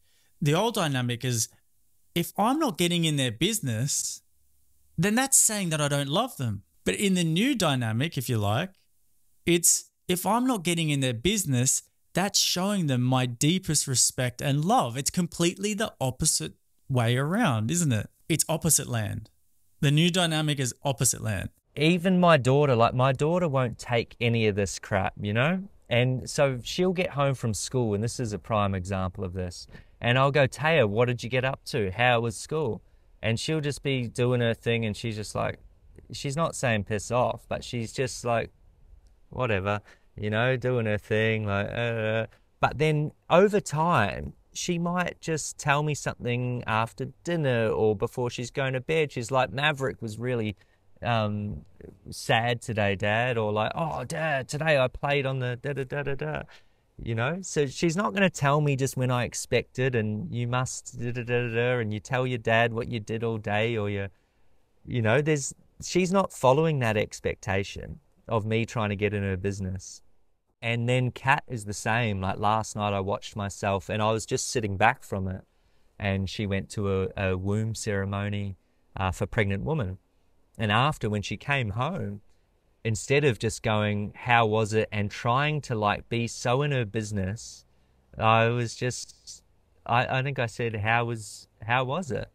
S1: the old dynamic is, if I'm not getting in their business, then that's saying that I don't love them. But in the new dynamic, if you like, it's, if I'm not getting in their business, that's showing them my deepest respect and love. It's completely the opposite way around, isn't it? It's opposite land. The new dynamic is opposite land.
S2: Even my daughter won't take any of this crap, you know? And so she'll get home from school, and this is a prime example of this. And I'll go, Taya, what did you get up to? How was school? And she'll just be doing her thing, and she's just like, she's not saying piss off, but she's just like, whatever, you know, doing her thing. Like, But then over time, she might just tell me something after dinner or before she's going to bed. She's like, Maverick was really sad today, Dad. Or like, oh, Dad, today I played on the da-da-da-da-da. You know, so she's not going to tell me just when I expected, and you must da-da-da-da-da, and you tell your dad what you did all day, or you know, she's not following that expectation of me trying to get in her business. And then Kat is the same. Like last night I watched myself, and I was just sitting back from it, and she went to a womb ceremony for pregnant women. And after, when she came home, instead of just going, how was it? And trying to like be so in her business, I was just, I think I said, how was it?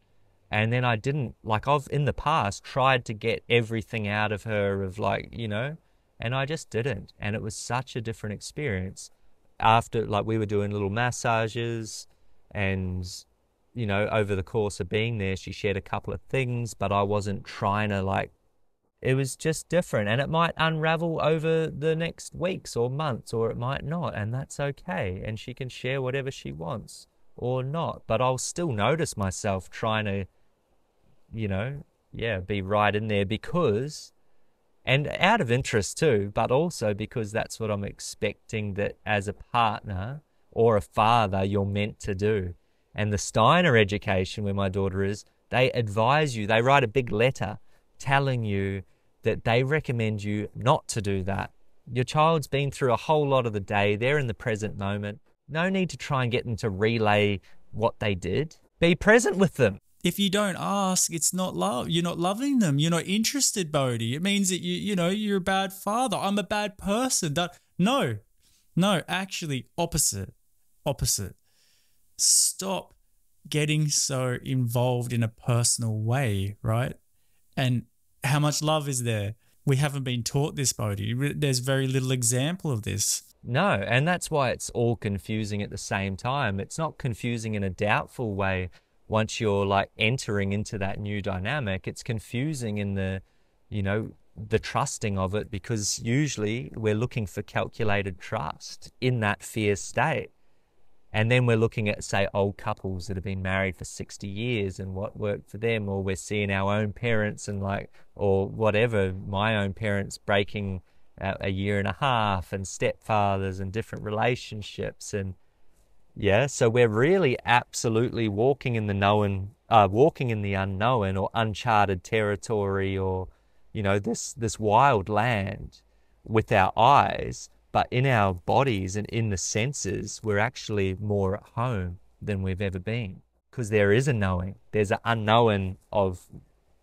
S2: And then I didn't, like I've in the past tried to get everything out of her of like, you know, and I just didn't. And it was such a different experience after, like we were doing little massages and, you know, over the course of being there, she shared a couple of things, but I wasn't trying to like, it was just different, and it might unravel over the next weeks or months, or it might not, and that's okay. And she can share whatever she wants or not, but I'll still notice myself trying to, you know, yeah, be right in there because, and out of interest too, but also because that's what I'm expecting that as a partner or a father you're meant to do. And the Steiner education, where my daughter is, they advise you, they write a big letter telling you that they recommend you not to do that. Your child's been through a whole lot of the day. They're in the present moment. No need to try and get them to relay what they did. Be present with them.
S1: If you don't ask, it's not love. You're not loving them. You're not interested, Bodhi. It means that you're a bad father. I'm a bad person. No, actually opposite. Stop getting so involved in a personal way, right? And how much love is there? We haven't been taught this, Bodhi. There's very little example of this.
S2: No, and that's why it's all confusing at the same time. It's not confusing in a doubtful way once you're like entering into that new dynamic. It's confusing in the, you know, the trusting of it, because usually we're looking for calculated trust in that fear state. And then we're looking at, say, old couples that have been married for 60 years and what worked for them, or we're seeing our own parents and like, or whatever, my own parents breaking a year and a half, and stepfathers and different relationships. And yeah, so we're really absolutely walking in the unknown or uncharted territory, or, you know, this wild land with our eyes. But in our bodies and in the senses, we're actually more at home than we've ever been, because there is a knowing. There's an unknown of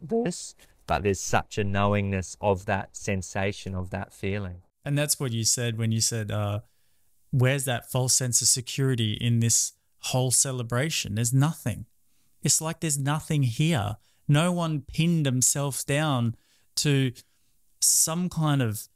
S2: this, but there's such a knowingness of that sensation, of that feeling.
S1: And that's what you said when you said, where's that false sense of security in this whole celebration? There's nothing. It's like there's nothing here. No one pinned themselves down to some kind of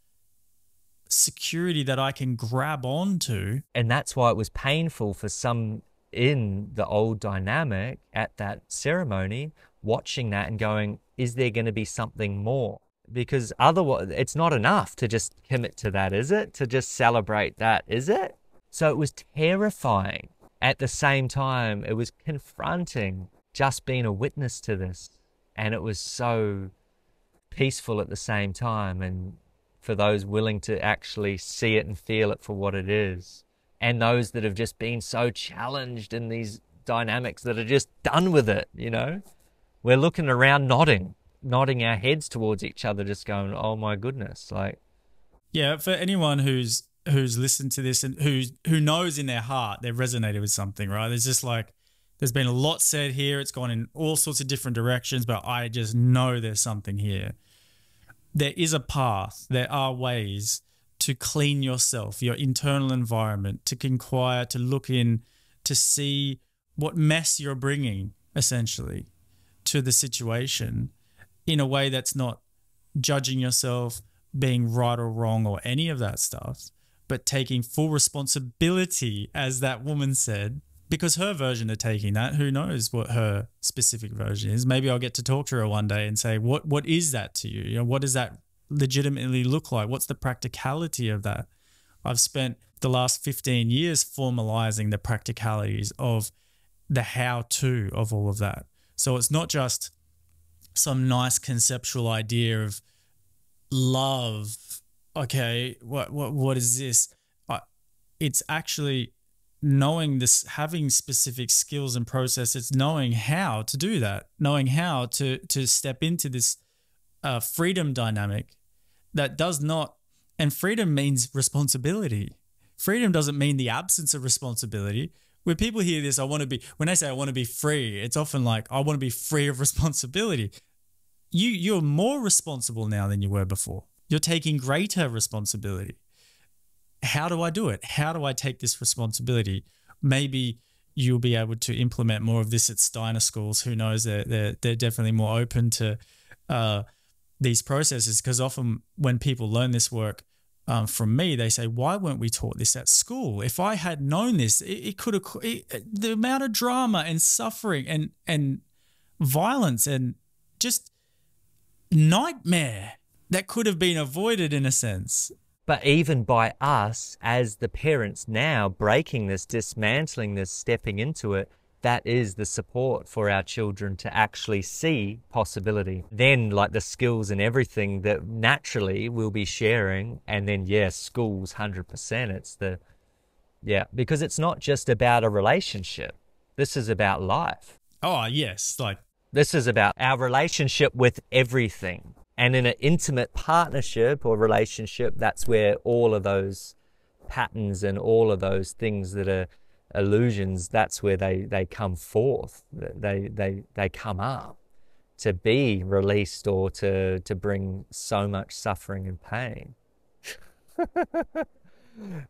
S1: security that I can grab onto.
S2: And that's why it was painful for some in the old dynamic at that ceremony, watching that and going, is there going to be something more? Because otherwise it's not enough to just commit to that, is it? To just celebrate that, is it? So it was terrifying. At the same time, it was confronting just being a witness to this. And it was so peaceful at the same time. And for those willing to actually see it and feel it for what it is. And those that have just been so challenged in these dynamics that are just done with it, you know? We're looking around nodding our heads towards each other, just going, oh my goodness. Like,
S1: yeah, for anyone who's listened to this and who knows in their heart they've resonated with something, right? There's just like, there's been a lot said here. It's gone in all sorts of different directions, but I just know there's something here. There is a path. There are ways to clean yourself, your internal environment, to inquire, to look in, to see what mess you're bringing, essentially, to the situation in a way that's not judging yourself, being right or wrong or any of that stuff, but taking full responsibility, as that woman said, because her version of taking that, who knows what her specific version is. Maybe I'll get to talk to her one day and say, what is that to you? You know, what does that legitimately look like? What's the practicality of that? I've spent the last 15 years formalizing the practicalities of the how-to of all of that. So it's not just some nice conceptual idea of love. Okay, what is this? It's actually knowing this, having specific skills and processes, knowing how to do that, knowing how to step into this freedom dynamic that does not, and freedom means responsibility. Freedom doesn't mean the absence of responsibility. When people hear this, when they say I want to be free, it's often like, I want to be free of responsibility. You're more responsible now than you were before. You're taking greater responsibility. How do I do it? How do I take this responsibility? Maybe you'll be able to implement more of this at Steiner schools. Who knows? They're definitely more open to these processes, because often when people learn this work from me, they say, why weren't we taught this at school? If I had known this, it could have, the amount of drama and suffering and violence and just nightmare that could have been avoided in a sense.
S2: But even by us as the parents now breaking this, dismantling this, stepping into it, that is the support for our children to actually see possibility. Then like the skills and everything that naturally we'll be sharing. And then, yes, schools, 100%. It's the, yeah, because it's not just about a relationship. This is about life.
S1: Oh, yes. Like,
S2: this is about our relationship with everything. And in an intimate partnership or relationship, that's where all of those patterns and all of those things that are illusions, that's where they come forth. They come up to be released or to bring so much suffering and pain.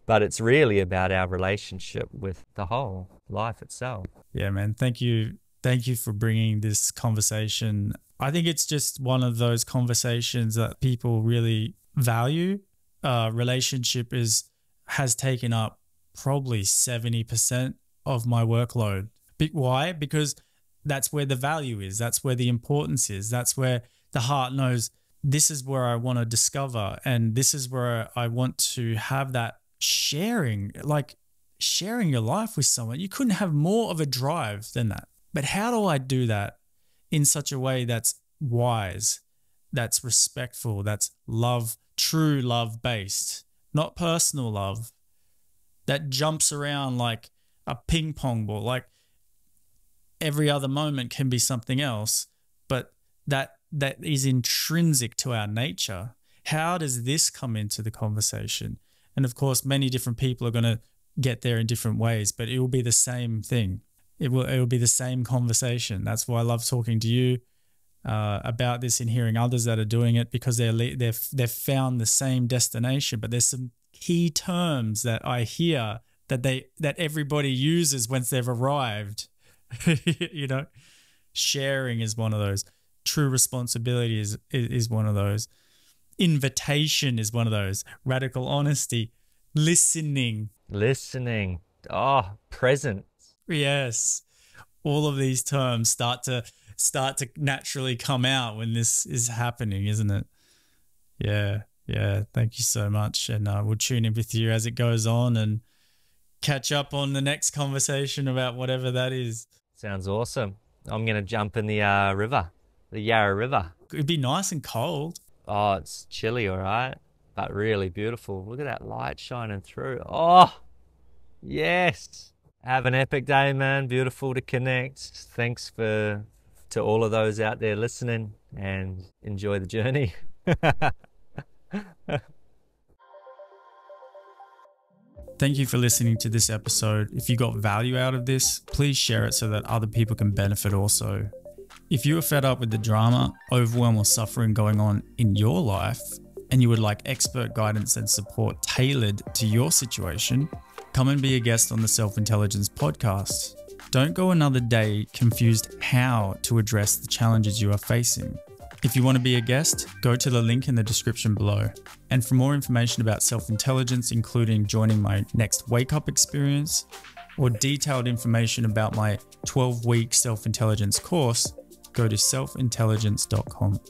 S2: But it's really about our relationship with the whole life itself.
S1: Yeah, man. Thank you. Thank you for bringing this conversation. I think it's just one of those conversations that people really value. Relationship has taken up probably 70% of my workload. Why? Because that's where the value is. That's where the importance is. That's where the heart knows this is where I want to discover, and this is where I want to have that sharing, like sharing your life with someone. You couldn't have more of a drive than that. But how do I do that in such a way that's wise, that's respectful, that's love, true love based, not personal love, that jumps around like a ping pong ball, like every other moment can be something else, but that is intrinsic to our nature. How does this come into the conversation? And of course, many different people are going to get there in different ways, but it will be the same thing. It will be the same conversation. That's why I love talking to you about this and hearing others that are doing it, because they've found the same destination. But there's some key terms that I hear that everybody uses once they've arrived. You know, sharing is one of those. True responsibility is one of those. Invitation is one of those. Radical honesty, listening.
S2: Oh, present.
S1: Yes. All of these terms start to naturally come out when this is happening, isn't it? Yeah. Yeah. Thank you so much. And we'll tune in with you as it goes on and catch up on the next conversation about whatever that is.
S2: Sounds awesome. I'm going to jump in the river, the Yarra River.
S1: It'd be nice and cold.
S2: Oh, it's chilly, all right, but really beautiful. Look at that light shining through. Oh, yes. Have an epic day, man. Beautiful to connect. Thanks to all of those out there listening, and enjoy the journey.
S1: Thank you for listening to this episode. If you got value out of this, please share it so that other people can benefit also. If you are fed up with the drama, overwhelm, or suffering going on in your life, and you would like expert guidance and support tailored to your situation, come and be a guest on the Self-Intelligence podcast. Don't go another day confused how to address the challenges you are facing. If you want to be a guest, go to the link in the description below. And for more information about self-intelligence, including joining my next wake-up experience or detailed information about my 12-week self-intelligence course, go to selfintelligence.com.